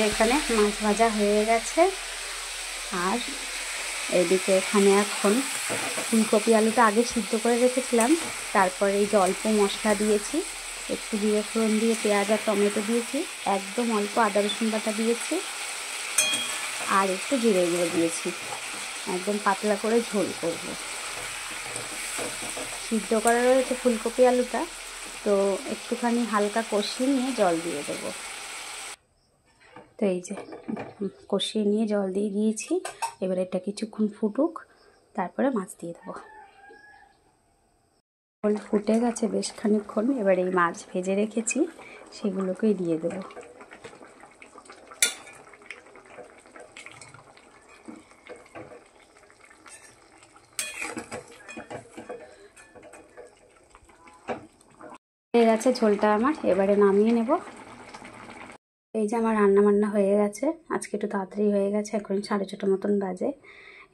এখানে মাছ ভাজা হয়ে গেছে। আর এদিকে এখানে এখন ফুলকপি আলুটা আগে সিদ্ধ করে রেখেছিলাম, তারপরে এই যে অল্প মশলা দিয়েছি, একটু জিরে ফোড়ন দিয়ে পেঁয়াজ আর টমেটো দিয়েছি, একদম অল্প আদা রসুন বাটা দিয়েছি আর একটু জিরে গুঁড়ো দিয়েছি। একদম পাতলা করে ঝোল করব। সিদ্ধ করা রয়েছে ফুলকপি আলুটা, তো একটুখানি হালকা কষিয়ে নিয়ে জল দিয়ে দেবো। তো এই যে কষিয়ে নিয়ে জল দিয়ে দিয়েছি। এবার এটা কিছুক্ষণ ফুটুক, তারপরে মাছ দিয়ে দেবো। জল ফুটে গেছে বেশ খানিকক্ষণ। এবার এই মাছ ভেজে রেখেছি সেগুলোকেই দিয়ে দেবো। হয়ে গেছে ঝোলটা আমার, এবারে নামিয়ে নেব। এই যে আমার রান্না হয়ে গেছে, আজকে একটু তাড়াতাড়ি হয়ে গেছে, এখন 6:30 মতন বাজে।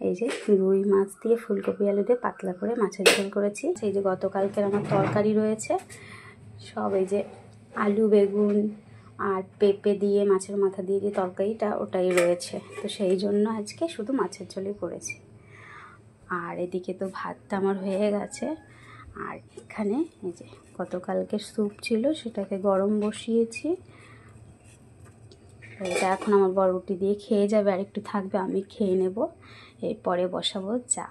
এই যে রুই মাছ দিয়ে ফুলকপি আলু দিয়ে পাতলা করে মাছের ঝোল করেছি। এই যে গতকালকের আমার তরকারি রয়েছে সব, এই যে আলু বেগুন আর পেঁপে দিয়ে মাছের মাথা দিয়ে যে তরকারিটা ওটাই রয়েছে, তো সেই জন্য আজকে শুধু মাছের ঝোলই করেছি। আর এদিকে তো ভাতটা আমার হয়ে গেছে। আর এখানে এই যে গতকালকে স্যুপ ছিল, সেটাকে গরম বসিয়েছি। এটা এখন আমার বর রুটি দিয়ে খেয়ে যাবে, আর একটু থাকবে, আমি খেয়ে নেব। এরপরে বসাবো চা।